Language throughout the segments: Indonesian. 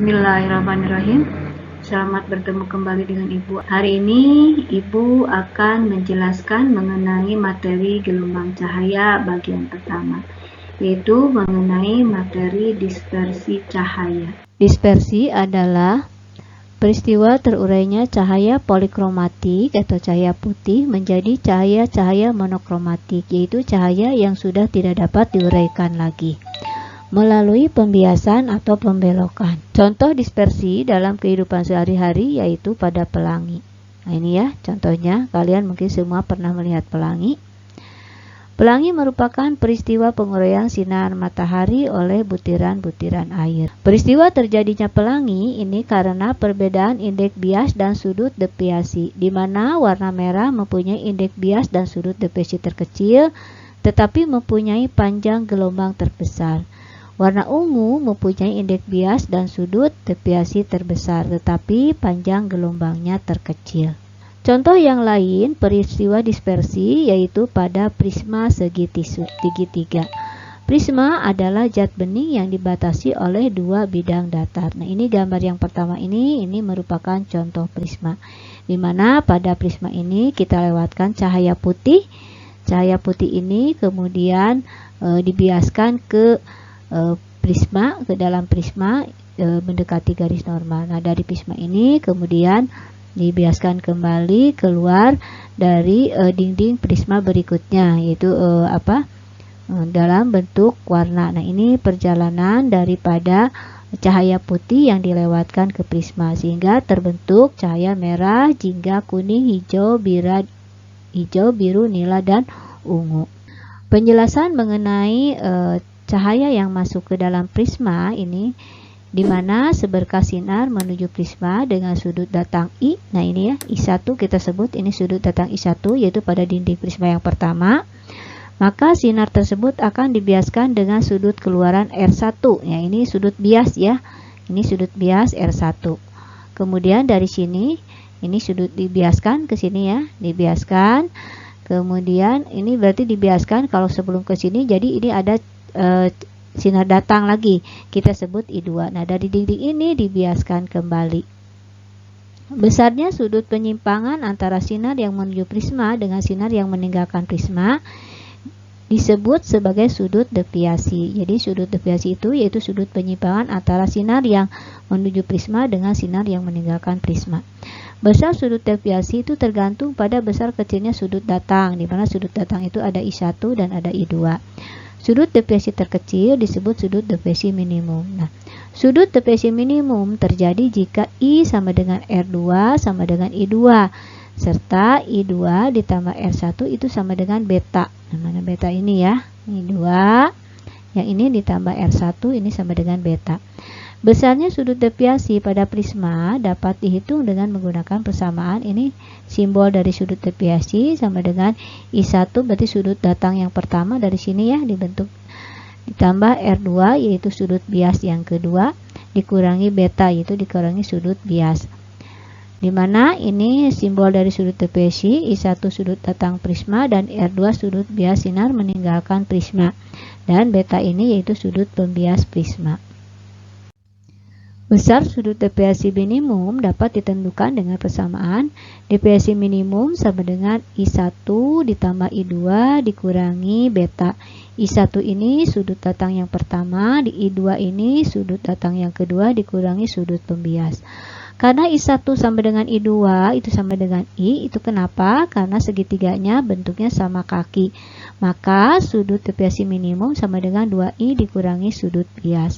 Bismillahirrahmanirrahim. Selamat bertemu kembali dengan Ibu. Hari ini Ibu akan menjelaskan mengenai materi gelombang cahaya bagian pertama, yaitu mengenai materi dispersi cahaya. Dispersi adalah peristiwa terurainya cahaya polikromatik atau cahaya putih menjadi cahaya-cahaya monokromatik, yaitu cahaya yang sudah tidak dapat diuraikan lagi melalui pembiasan atau pembelokan. Contoh dispersi dalam kehidupan sehari-hari yaitu pada pelangi. Nah ini ya contohnya, kalian mungkin semua pernah melihat pelangi. Pelangi merupakan peristiwa penguraian sinar matahari oleh butiran-butiran air. Peristiwa terjadinya pelangi ini karena perbedaan indeks bias dan sudut deviasi, di mana warna merah mempunyai indeks bias dan sudut deviasi terkecil, tetapi mempunyai panjang gelombang terbesar. Warna ungu mempunyai indeks bias dan sudut deviasi terbesar, tetapi panjang gelombangnya terkecil. Contoh yang lain peristiwa dispersi yaitu pada prisma segitiga. Prisma adalah zat bening yang dibatasi oleh dua bidang datar. Nah ini gambar yang pertama ini merupakan contoh prisma, di mana pada prisma ini kita lewatkan cahaya putih. Cahaya putih ini kemudian dibiaskan ke prisma, ke dalam prisma mendekati garis normal. Nah dari prisma ini kemudian dibiaskan kembali keluar dari dinding prisma berikutnya, yaitu dalam bentuk warna. Nah ini perjalanan daripada cahaya putih yang dilewatkan ke prisma sehingga terbentuk cahaya merah, jingga, kuning, hijau, biru, nila, dan ungu. Penjelasan mengenai cahaya yang masuk ke dalam prisma ini, di mana seberkas sinar menuju prisma dengan sudut datang I. Nah ini ya, I1 kita sebut ini sudut datang I1, yaitu pada dinding prisma yang pertama. Maka sinar tersebut akan dibiaskan dengan sudut keluaran R1. Ya ini sudut bias ya. Ini sudut bias R1. Kemudian dari sini ini sudut dibiaskan ke sini ya, dibiaskan. Kemudian ini berarti dibiaskan kalau sebelum ke sini, jadi ini ada sinar datang lagi, kita sebut I2. Nah dari dinding ini dibiaskan kembali. Besarnya sudut penyimpangan antara sinar yang menuju prisma dengan sinar yang meninggalkan prisma disebut sebagai sudut deviasi. Jadi sudut deviasi itu yaitu sudut penyimpangan antara sinar yang menuju prisma dengan sinar yang meninggalkan prisma. Besar sudut deviasi itu tergantung pada besar kecilnya sudut datang, di mana sudut datang itu ada I1 dan ada I2. Sudut deviasi terkecil disebut sudut deviasi minimum. Nah, sudut deviasi minimum terjadi jika I sama dengan R2 sama dengan I2, serta I2 ditambah R1 itu sama dengan beta. Nah, mana beta ini ya? I2, yang ini ditambah R1 ini sama dengan beta. Besarnya sudut deviasi pada prisma dapat dihitung dengan menggunakan persamaan. Ini simbol dari sudut deviasi sama dengan I1, berarti sudut datang yang pertama dari sini ya dibentuk, ditambah R2 yaitu sudut bias yang kedua, dikurangi beta yaitu dikurangi sudut bias. Dimana ini simbol dari sudut deviasi, I1 sudut datang prisma dan R2 sudut bias sinar meninggalkan prisma, dan beta ini yaitu sudut pembias prisma. Besar sudut deviasi minimum dapat ditentukan dengan persamaan. Deviasi minimum sama dengan I1 ditambah I2 dikurangi beta. I1 ini sudut datang yang pertama, di I2 ini sudut datang yang kedua dikurangi sudut pembias. Karena I1 sama dengan I2 itu sama dengan I, itu kenapa? Karena segitiganya bentuknya sama kaki. Maka sudut deviasi minimum sama dengan 2I dikurangi sudut bias.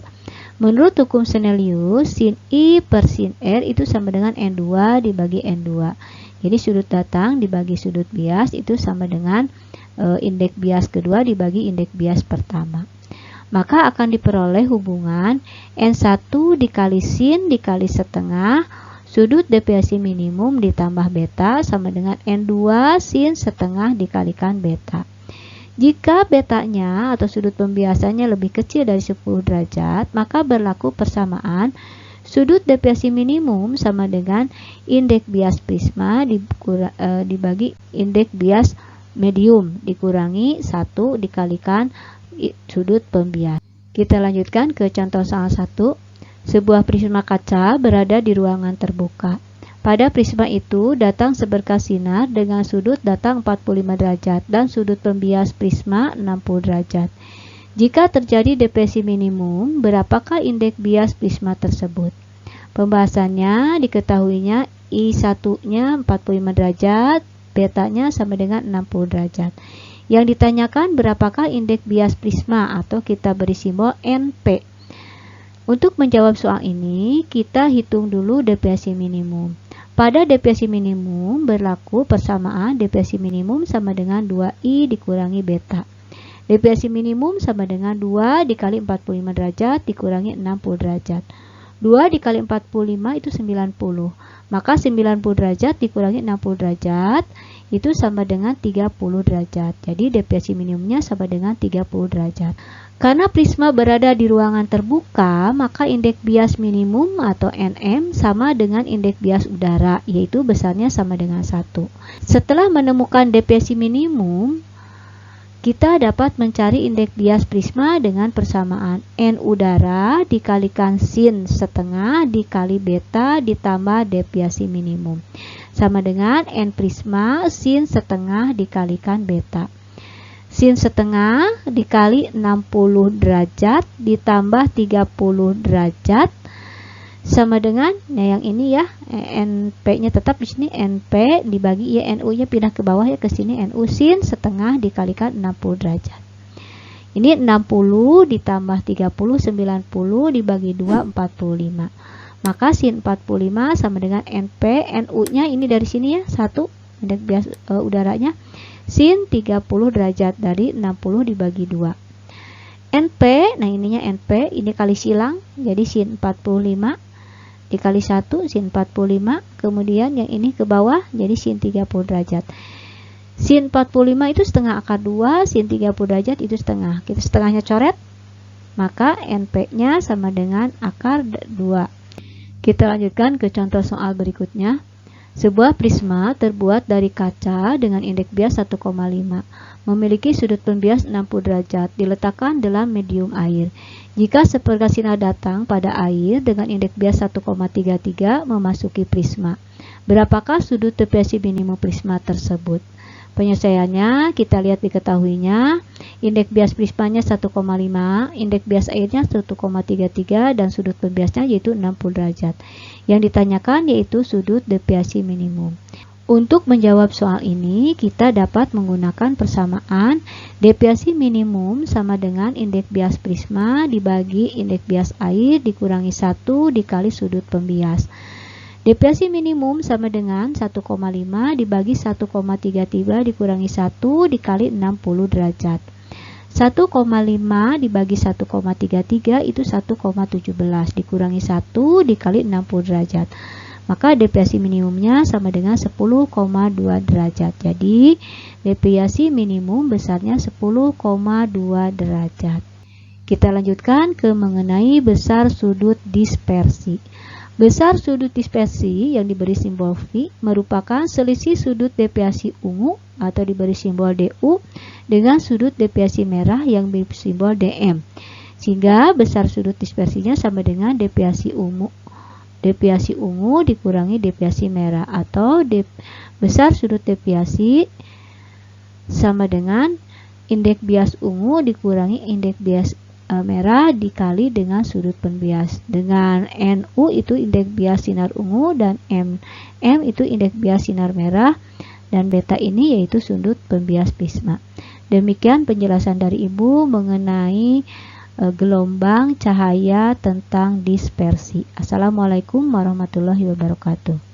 Menurut hukum Snellius, sin I per sin R itu sama dengan N2 dibagi N2. Jadi sudut datang dibagi sudut bias itu sama dengan indeks bias kedua dibagi indeks bias pertama. Maka akan diperoleh hubungan N1 dikali sin dikali setengah sudut deviasi minimum ditambah beta sama dengan N2 sin setengah dikalikan beta. Jika betanya atau sudut pembiasannya lebih kecil dari 10 derajat, maka berlaku persamaan sudut deviasi minimum sama dengan indeks bias prisma dibagi indeks bias medium dikurangi 1 dikalikan sudut pembias. Kita lanjutkan ke contoh salah satu. Sebuah prisma kaca berada di ruangan terbuka. Pada prisma itu datang seberkas sinar dengan sudut datang 45 derajat dan sudut pembias prisma 60 derajat. Jika terjadi depresi minimum, berapakah indeks bias prisma tersebut? Pembahasannya diketahuinya I1-nya 45 derajat, betanya sama dengan 60 derajat. Yang ditanyakan berapakah indeks bias prisma atau kita beri simbol NP. Untuk menjawab soal ini, kita hitung dulu deviasi minimum. Pada deviasi minimum berlaku persamaan deviasi minimum sama dengan 2i dikurangi beta. Deviasi minimum sama dengan 2 dikali 45 derajat dikurangi 60 derajat. 2 dikali 45 itu 90. Maka 90 derajat dikurangi 60 derajat itu sama dengan 30 derajat. Jadi deviasi minimumnya sama dengan 30 derajat. Karena prisma berada di ruangan terbuka, maka indeks bias minimum atau NM sama dengan indeks bias udara, yaitu besarnya sama dengan 1. Setelah menemukan deviasi minimum, kita dapat mencari indeks bias prisma dengan persamaan N udara dikalikan sin setengah dikali beta ditambah deviasi minimum. Sama dengan N prisma sin setengah dikalikan beta. Sin setengah dikali 60 derajat ditambah 30 derajat sama dengan, nah yang ini ya, NP-nya tetap di sini NP dibagi ya NU-nya pindah ke bawah ya ke sini NU sin setengah dikalikan 60 derajat. Ini 60 ditambah 30 90 dibagi 2 45. Maka sin 45 sama dengan NP, NU-nya ini dari sini ya 1 indeks bias udaranya. Sin 30 derajat dari 60 dibagi 2. NP, nah ininya NP, ini kali silang, jadi sin 45 dikali 1, sin 45, kemudian yang ini ke bawah, jadi sin 30 derajat. Sin 45 itu setengah akar 2, sin 30 derajat itu setengah. Kita setengahnya coret, maka NP-nya sama dengan akar 2. Kita lanjutkan ke contoh soal berikutnya. Sebuah prisma terbuat dari kaca dengan indeks bias 1,5, memiliki sudut pembias 60 derajat, diletakkan dalam medium air. Jika seberkas sinar datang pada air dengan indeks bias 1,33 memasuki prisma, berapakah sudut deviasi minimum prisma tersebut? Penyelesaiannya kita lihat diketahuinya, indeks bias prismanya 1,5, indeks bias airnya 1,33 dan sudut pembiasnya yaitu 60 derajat. Yang ditanyakan yaitu sudut deviasi minimum. Untuk menjawab soal ini, kita dapat menggunakan persamaan deviasi minimum sama dengan indeks bias prisma dibagi indeks bias air dikurangi 1 dikali sudut pembias. Deviasi minimum sama dengan 1,5 dibagi 1,33 dikurangi 1 dikali 60 derajat. 1,5 dibagi 1,33 itu 1,17 dikurangi 1 dikali 60 derajat. Maka deviasi minimumnya sama dengan 10,2 derajat. Jadi deviasi minimum besarnya 10,2 derajat. Kita lanjutkan ke mengenai besar sudut dispersi. Besar sudut dispersi yang diberi simbol V merupakan selisih sudut deviasi ungu atau diberi simbol DU dengan sudut deviasi merah yang bersimbol DM. Sehingga besar sudut dispersinya sama dengan deviasi ungu. Deviasi ungu dikurangi deviasi merah atau besar sudut deviasi sama dengan indeks bias ungu dikurangi indeks bias merah dikali dengan sudut pembias. Dengan NU itu indeks bias sinar ungu dan MM itu indeks bias sinar merah dan beta ini yaitu sudut pembias prisma. Demikian penjelasan dari Ibu mengenai gelombang cahaya tentang dispersi. Assalamualaikum warahmatullahi wabarakatuh.